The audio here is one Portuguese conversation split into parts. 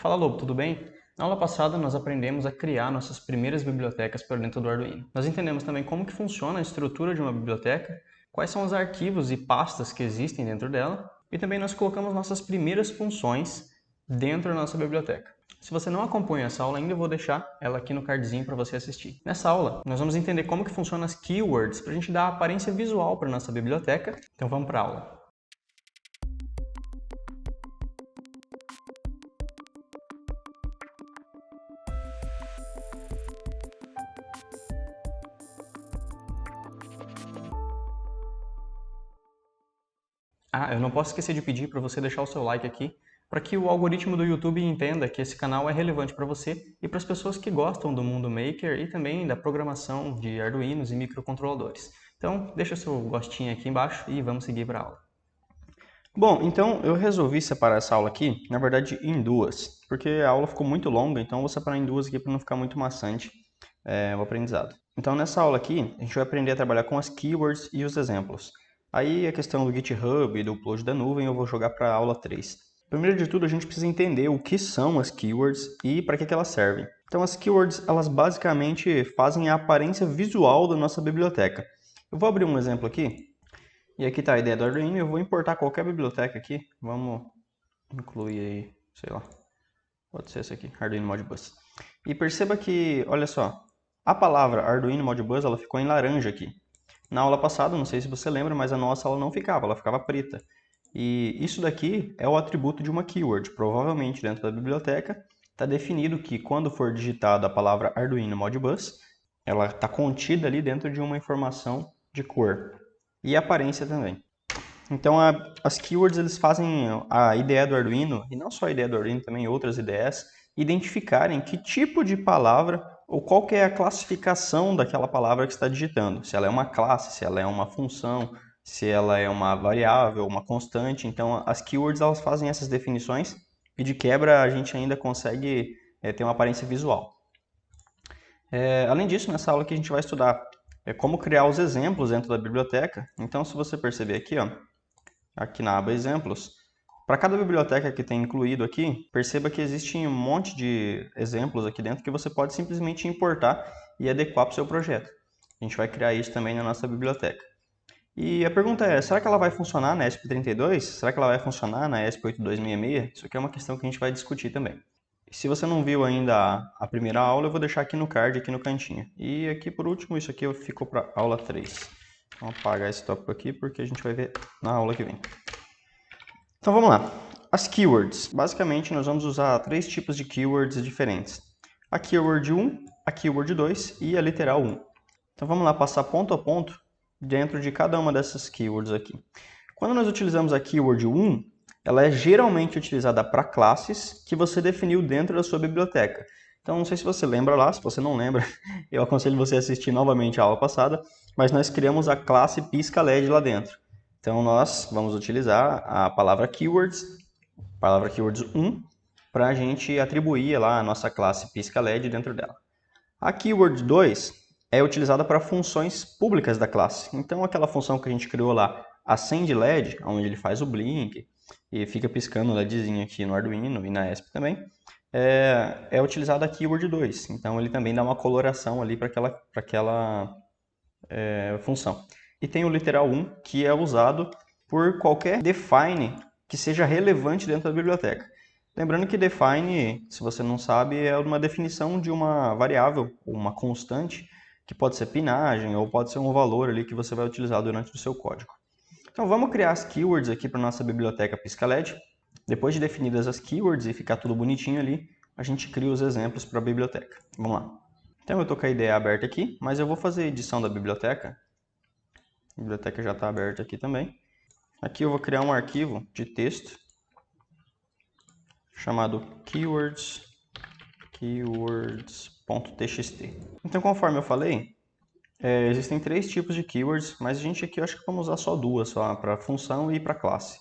Fala Lobo, tudo bem? Na aula passada nós aprendemos a criar nossas primeiras bibliotecas por dentro do Arduino. Nós entendemos também como que funciona a estrutura de uma biblioteca, quais são os arquivos e pastas que existem dentro dela, e também nós colocamos nossas primeiras funções dentro da nossa biblioteca. Se você não acompanha essa aula ainda, eu vou deixar ela aqui no cardzinho para você assistir. Nessa aula, nós vamos entender como que funcionam as keywords para a gente dar aparência visual para a nossa biblioteca. Então vamos para a aula. Eu não posso esquecer de pedir para você deixar o seu like aqui, para que o algoritmo do YouTube entenda que esse canal é relevante para você e para as pessoas que gostam do mundo maker e também da programação de Arduinos e microcontroladores. Então, deixa seu gostinho aqui embaixo e vamos seguir para a aula. Bom, então eu resolvi separar essa aula aqui, na verdade, em duas, porque a aula ficou muito longa, então eu vou separar em duas aqui para não ficar muito maçante o aprendizado. Então, nessa aula aqui, a gente vai aprender a trabalhar com as keywords e os exemplos. Aí a questão do GitHub e do upload da nuvem eu vou jogar para a aula 3. Primeiro de tudo, a gente precisa entender o que são as keywords e para que elas servem. Então as keywords, elas basicamente fazem a aparência visual da nossa biblioteca. Eu vou abrir um exemplo aqui. E aqui está a ideia do Arduino. Eu vou importar qualquer biblioteca aqui. Vamos incluir aí, sei lá, pode ser essa aqui, Arduino Modbus. E perceba que, olha só, a palavra Arduino Modbus ela ficou em laranja aqui. Na aula passada, não sei se você lembra, mas a nossa ela não ficava, ela ficava preta. E isso daqui é o atributo de uma keyword. Provavelmente dentro da biblioteca está definido que quando for digitada a palavra Arduino Modbus, ela está contida ali dentro de uma informação de cor e aparência também. Então as keywords eles fazem a ideia do Arduino, e não só a ideia do Arduino, também outras ideias, identificarem que tipo de palavra ou qual que é a classificação daquela palavra que está digitando. Se ela é uma classe, se ela é uma função, se ela é uma variável, uma constante. Então as keywords elas fazem essas definições e de quebra a gente ainda consegue ter uma aparência visual. Além disso, nessa aula aqui a gente vai estudar como criar os exemplos dentro da biblioteca. Então se você perceber aqui, ó, aqui na aba exemplos, para cada biblioteca que tem incluído aqui, perceba que existe um monte de exemplos aqui dentro que você pode simplesmente importar e adequar para o seu projeto. A gente vai criar isso também na nossa biblioteca. E a pergunta é, será que ela vai funcionar na ESP32? Será que ela vai funcionar na ESP8266? Isso aqui é uma questão que a gente vai discutir também. Se você não viu ainda a primeira aula, eu vou deixar aqui no card, aqui no cantinho. E aqui por último, isso aqui ficou para aula 3. Vamos apagar esse tópico aqui porque a gente vai ver na aula que vem. Então vamos lá. As keywords. Basicamente nós vamos usar três tipos de keywords diferentes. A keyword 1, a keyword 2 e a literal 1. Então vamos lá passar ponto a ponto dentro de cada uma dessas keywords aqui. Quando nós utilizamos a keyword 1, ela é geralmente utilizada para classes que você definiu dentro da sua biblioteca. Então não sei se você lembra lá, se você não lembra, eu aconselho você a assistir novamente a aula passada, mas nós criamos a classe pisca-LED lá dentro. Então nós vamos utilizar a palavra keywords 1, para a gente atribuir lá a nossa classe pisca-LED dentro dela. A keyword 2 é utilizada para funções públicas da classe. Então aquela função que a gente criou lá, acende LED, onde ele faz o blink e fica piscando o LEDzinho aqui no Arduino e na ESP também, é utilizada a keyword 2. Então ele também dá uma coloração ali para aquela função. E tem o literal 1, que é usado por qualquer define que seja relevante dentro da biblioteca. Lembrando que define, se você não sabe, é uma definição de uma variável, ou uma constante, que pode ser pinagem, ou pode ser um valor ali que você vai utilizar durante o seu código. Então vamos criar as keywords aqui para a nossa biblioteca pisca-LED. Depois de definidas as keywords e ficar tudo bonitinho ali, a gente cria os exemplos para a biblioteca. Vamos lá. Então eu estou com a ideia aberta aqui, mas eu vou fazer a edição da biblioteca. A biblioteca já está aberta aqui também. Aqui eu vou criar um arquivo de texto chamado keywords.txt. Então, conforme eu falei, existem três tipos de keywords, mas a gente aqui eu acho que vamos usar só duas, só para função e para classe.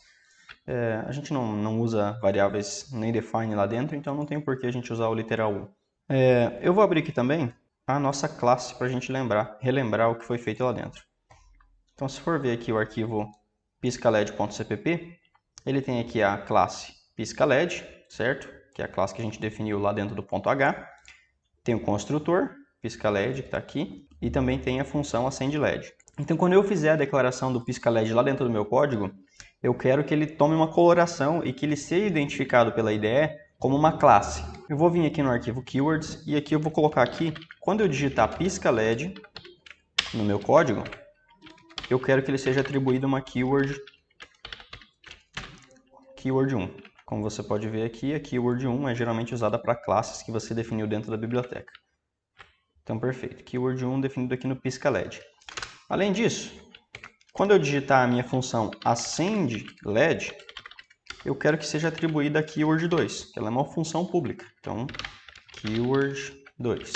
A gente não usa variáveis nem define lá dentro, então não tem por que a gente usar o literal 1. Eu vou abrir aqui também a nossa classe para a gente relembrar o que foi feito lá dentro. Então, se for ver aqui o arquivo pisca-led.cpp, ele tem aqui a classe pisca-led, certo? que é a classe que a gente definiu lá dentro do ponto H. Tem o construtor, pisca-LED, que está aqui, e também tem a função acende-LED. Então, quando eu fizer a declaração do pisca-LED lá dentro do meu código, eu quero que ele tome uma coloração e que ele seja identificado pela IDE como uma classe. Eu vou vir aqui no arquivo keywords e aqui eu vou colocar aqui, quando eu digitar pisca-LED no meu código, eu quero que ele seja atribuído uma keyword 1. Como você pode ver aqui, a keyword 1 é geralmente usada para classes que você definiu dentro da biblioteca. Então, perfeito. Keyword 1 definido aqui no pisca-LED. Além disso, quando eu digitar a minha função acende-LED, eu quero que seja atribuída a keyword 2, que ela é uma função pública. Então, keyword 2.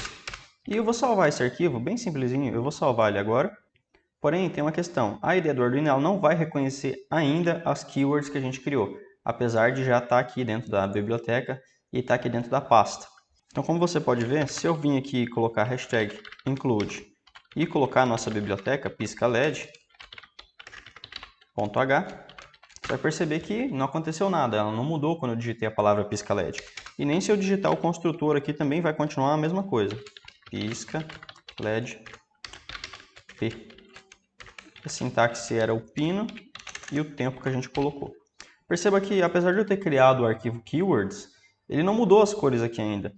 E eu vou salvar esse arquivo, bem simplesinho, eu vou salvar ele agora. Porém, tem uma questão. A IDE do Arduino ela não vai reconhecer ainda as keywords que a gente criou, apesar de já estar aqui dentro da biblioteca e estar aqui dentro da pasta. Então, como você pode ver, se eu vim aqui colocar hashtag include e colocar a nossa biblioteca pisca-LED, .h, você vai perceber que não aconteceu nada, ela não mudou quando eu digitei a palavra pisca-LED. E nem se eu digitar o construtor aqui também vai continuar a mesma coisa. Pisca-LED P. A sintaxe era o pino e o tempo que a gente colocou. Perceba que, apesar de eu ter criado o arquivo keywords, ele não mudou as cores aqui ainda.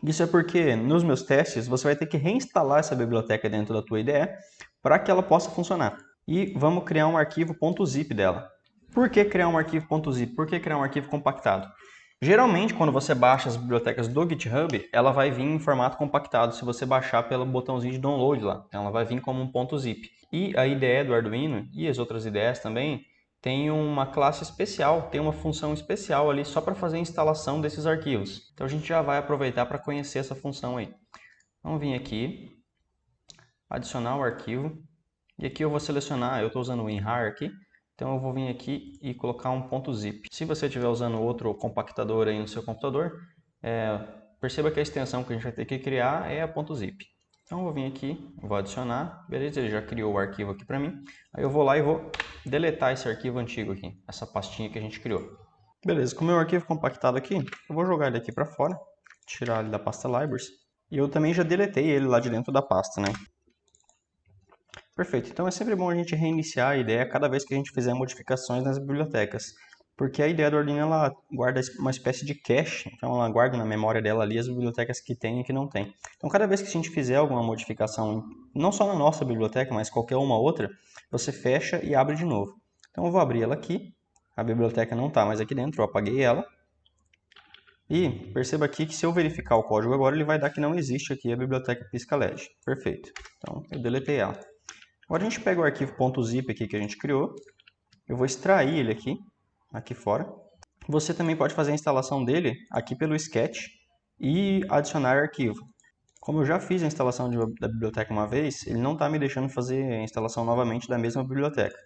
Isso é porque, nos meus testes, você vai ter que reinstalar essa biblioteca dentro da tua IDE para que ela possa funcionar. E vamos criar um arquivo .zip dela. Por que criar um arquivo .zip? Por que criar um arquivo compactado? Geralmente, quando você baixa as bibliotecas do GitHub, ela vai vir em formato compactado, se você baixar pelo botãozinho de download lá. Então, ela vai vir como um .zip. E a IDE do Arduino, e as outras IDEs também, tem uma classe especial, tem uma função especial ali só para fazer a instalação desses arquivos. Então, a gente já vai aproveitar para conhecer essa função aí. Vamos vir aqui, adicionar o arquivo, e aqui eu vou selecionar, eu estou usando o WinRAR aqui, então eu vou vir aqui e colocar um .zip. Se você estiver usando outro compactador aí no seu computador, perceba que a extensão que a gente vai ter que criar é a .zip. Então eu vou vir aqui, vou adicionar, beleza, ele já criou o arquivo aqui para mim. Aí eu vou lá e vou deletar esse arquivo antigo aqui, essa pastinha que a gente criou. Beleza, com o meu arquivo compactado aqui, eu vou jogar ele aqui para fora, tirar ele da pasta libraries. E eu também já deletei ele lá de dentro da pasta, né? Perfeito, então é sempre bom a gente reiniciar a IDE cada vez que a gente fizer modificações nas bibliotecas, porque a IDE do Arduino ela guarda uma espécie de cache, então ela guarda na memória dela ali as bibliotecas que tem e que não tem. Então cada vez que a gente fizer alguma modificação, não só na nossa biblioteca, mas qualquer uma outra, você fecha e abre de novo. Então eu vou abrir ela aqui, a biblioteca não está mais aqui dentro, eu apaguei ela. E perceba aqui que se eu verificar o código agora, ele vai dar que não existe aqui a biblioteca pisca-LED. Perfeito, então eu deletei ela. Agora a gente pega o arquivo .zip aqui que a gente criou, eu vou extrair ele aqui fora. Você também pode fazer a instalação dele aqui pelo Sketch e adicionar arquivo. Como eu já fiz a instalação da biblioteca uma vez, ele não está me deixando fazer a instalação novamente da mesma biblioteca.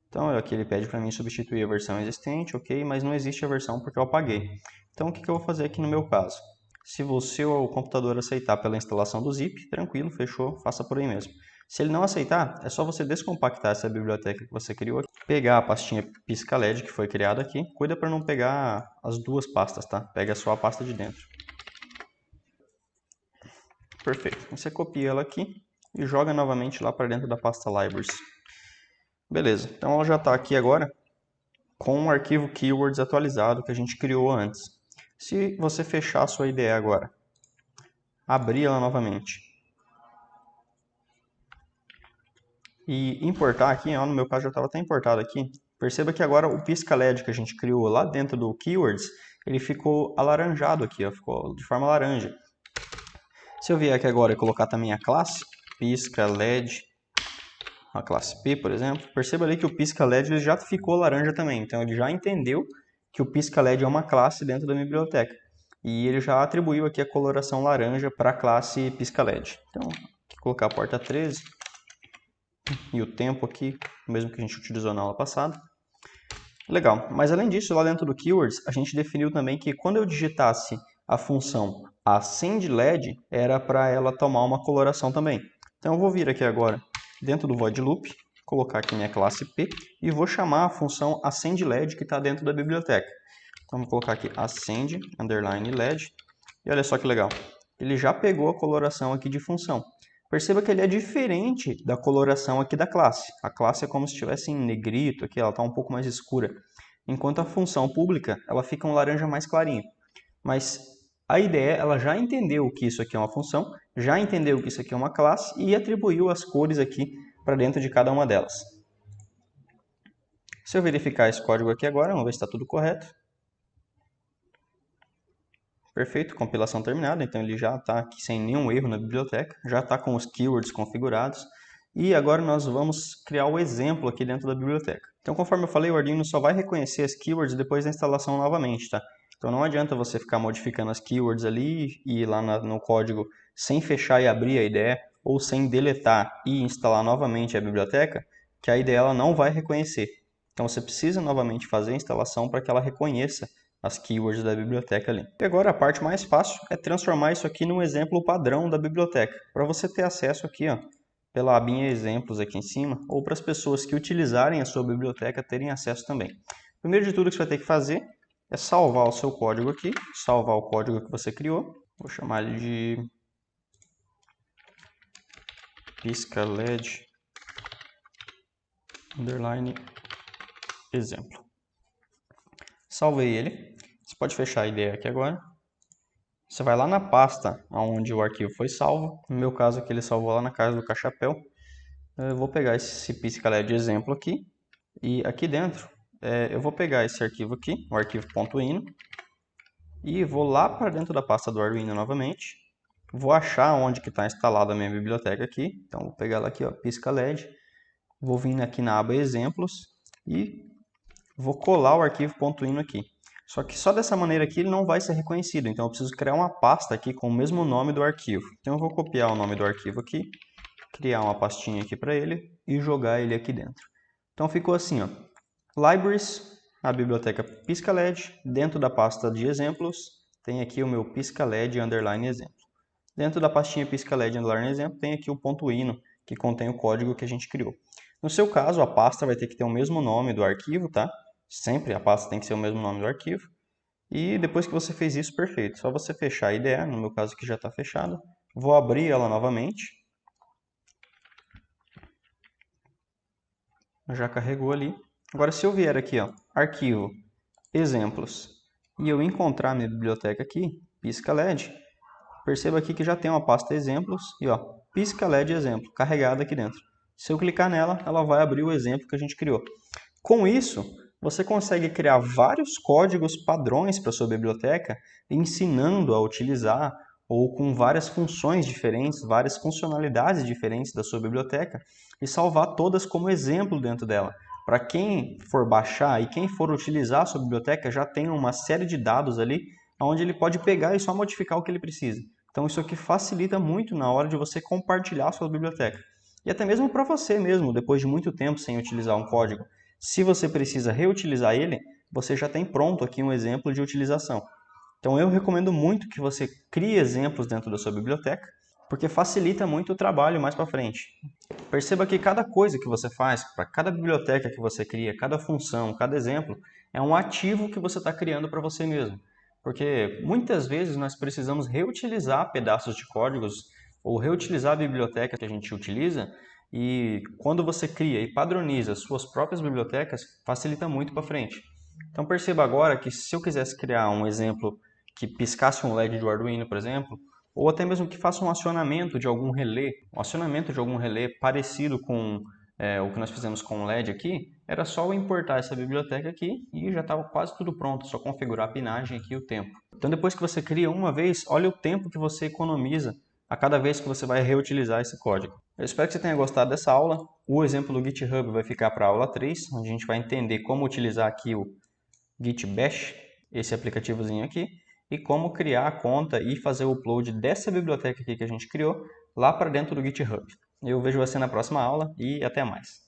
Então aqui ele pede para mim substituir a versão existente, ok, mas não existe a versão porque eu apaguei. Então o que eu vou fazer aqui no meu caso? Se o seu computador aceitar pela instalação do zip, tranquilo, fechou, faça por aí mesmo. Se ele não aceitar, é só você descompactar essa biblioteca que você criou, pegar a pastinha pisca-LED que foi criada aqui, cuida para não pegar as duas pastas, tá? Pega só a pasta de dentro. Perfeito. Você copia ela aqui e joga novamente lá para dentro da pasta libraries. Beleza, então ela já está aqui agora com o arquivo keywords atualizado que a gente criou antes. Se você fechar a sua IDE agora, abrir ela novamente e importar aqui, ó, no meu caso já estava até importado aqui, perceba que agora o pisca-LED que a gente criou lá dentro do keywords, ele ficou alaranjado aqui, ó, ficou de forma laranja. Se eu vier aqui agora e colocar também a classe, pisca-LED, a classe P, por exemplo, perceba ali que o pisca-LED ele já ficou laranja também, então ele já entendeu que o pisca-LED é uma classe dentro da minha biblioteca. E ele já atribuiu aqui a coloração laranja para a classe pisca-LED. Então, aqui colocar a porta 13 e o tempo aqui, mesmo que a gente utilizou na aula passada. Legal, mas além disso, lá dentro do keywords, a gente definiu também que quando eu digitasse a função acende-LED, era para ela tomar uma coloração também. Então eu vou vir aqui agora dentro do void loop, colocar aqui minha classe P e vou chamar a função acende-LED que está dentro da biblioteca. Então, vamos colocar aqui acende, underline LED. E olha só que legal. Ele já pegou a coloração aqui de função. Perceba que ele é diferente da coloração aqui da classe. A classe é como se estivesse em negrito aqui, ela está um pouco mais escura. Enquanto a função pública, ela fica um laranja mais clarinho. Mas a ideia, ela já entendeu que isso aqui é uma função, já entendeu que isso aqui é uma classe e atribuiu as cores aqui para dentro de cada uma delas. Se eu verificar esse código aqui agora, vamos ver se está tudo correto. Perfeito, compilação terminada, então ele já está aqui sem nenhum erro na biblioteca, já está com os keywords configurados. E agora nós vamos criar o exemplo aqui dentro da biblioteca. Então, conforme eu falei, o Arduino só vai reconhecer as keywords depois da instalação novamente, tá? Então não adianta você ficar modificando as keywords ali e ir lá no código sem fechar e abrir a IDE, ou sem deletar e instalar novamente a biblioteca, que a IDE ela não vai reconhecer. Então você precisa novamente fazer a instalação para que ela reconheça as keywords da biblioteca ali. E agora a parte mais fácil é transformar isso aqui num exemplo padrão da biblioteca, para você ter acesso aqui, ó, pela abinha exemplos aqui em cima, ou para as pessoas que utilizarem a sua biblioteca terem acesso também. Primeiro de tudo que você vai ter que fazer é salvar o seu código aqui, salvar o código que você criou. Vou chamar ele de pisca LED underline exemplo. Salvei ele. Você pode fechar a IDE aqui agora. Você vai lá na pasta onde o arquivo foi salvo. No meu caso aqui ele salvou lá na casa do Cachapéu. Eu vou pegar esse pisca LED exemplo aqui. E aqui dentro eu vou pegar esse arquivo aqui, o arquivo .ino. E vou lá para dentro da pasta do Arduino novamente. Vou achar onde que está instalada a minha biblioteca aqui. Então vou pegar ela aqui, ó, pisca LED. Vou vir aqui na aba exemplos e vou colar o arquivo .ino aqui. Só que só dessa maneira aqui ele não vai ser reconhecido, então eu preciso criar uma pasta aqui com o mesmo nome do arquivo. Então eu vou copiar o nome do arquivo aqui, criar uma pastinha aqui para ele e jogar ele aqui dentro. Então ficou assim, ó, libraries, a biblioteca pisca LED, dentro da pasta de exemplos tem aqui o meu pisca LED underline exemplo. Dentro da pastinha pisca LED underline exemplo tem aqui o .ino, que contém o código que a gente criou. No seu caso, a pasta vai ter que ter o mesmo nome do arquivo, tá? Sempre a pasta tem que ser o mesmo nome do arquivo. E depois que você fez isso, perfeito. Só você fechar a IDE, no meu caso aqui já está fechado. Vou abrir ela novamente. Já carregou ali. Agora se eu vier aqui, ó, arquivo, exemplos, e eu encontrar minha biblioteca aqui, pisca LED, perceba aqui que já tem uma pasta exemplos e ó, pisca LED exemplo, carregada aqui dentro. Se eu clicar nela, ela vai abrir o exemplo que a gente criou. Com isso, você consegue criar vários códigos padrões para sua biblioteca, ensinando a utilizar ou com várias funções diferentes, várias funcionalidades diferentes da sua biblioteca e salvar todas como exemplo dentro dela. Para quem for baixar e quem for utilizar a sua biblioteca já tem uma série de dados ali onde ele pode pegar e só modificar o que ele precisa. Então isso aqui facilita muito na hora de você compartilhar a sua biblioteca. E até mesmo para você mesmo, depois de muito tempo sem utilizar um código. Se você precisa reutilizar ele, você já tem pronto aqui um exemplo de utilização. Então eu recomendo muito que você crie exemplos dentro da sua biblioteca, porque facilita muito o trabalho mais para frente. Perceba que cada coisa que você faz, para cada biblioteca que você cria, cada função, cada exemplo, é um ativo que você está criando para você mesmo. Porque muitas vezes nós precisamos reutilizar pedaços de códigos ou reutilizar a biblioteca que a gente utiliza e quando você cria e padroniza suas próprias bibliotecas, facilita muito para frente. Então perceba agora que se eu quisesse criar um exemplo que piscasse um LED do Arduino, por exemplo, ou até mesmo que faça um acionamento de algum relé, parecido com o que nós fizemos com o LED aqui, era só eu importar essa biblioteca aqui e já estava quase tudo pronto, só configurar a pinagem aqui e o tempo. Então depois que você cria uma vez, olha o tempo que você economiza a cada vez que você vai reutilizar esse código. Eu espero que você tenha gostado dessa aula. O exemplo do GitHub vai ficar para a aula 3, onde a gente vai entender como utilizar aqui o Git Bash, esse aplicativozinho aqui, e como criar a conta e fazer o upload dessa biblioteca aqui que a gente criou lá para dentro do GitHub. Eu vejo você na próxima aula e até mais.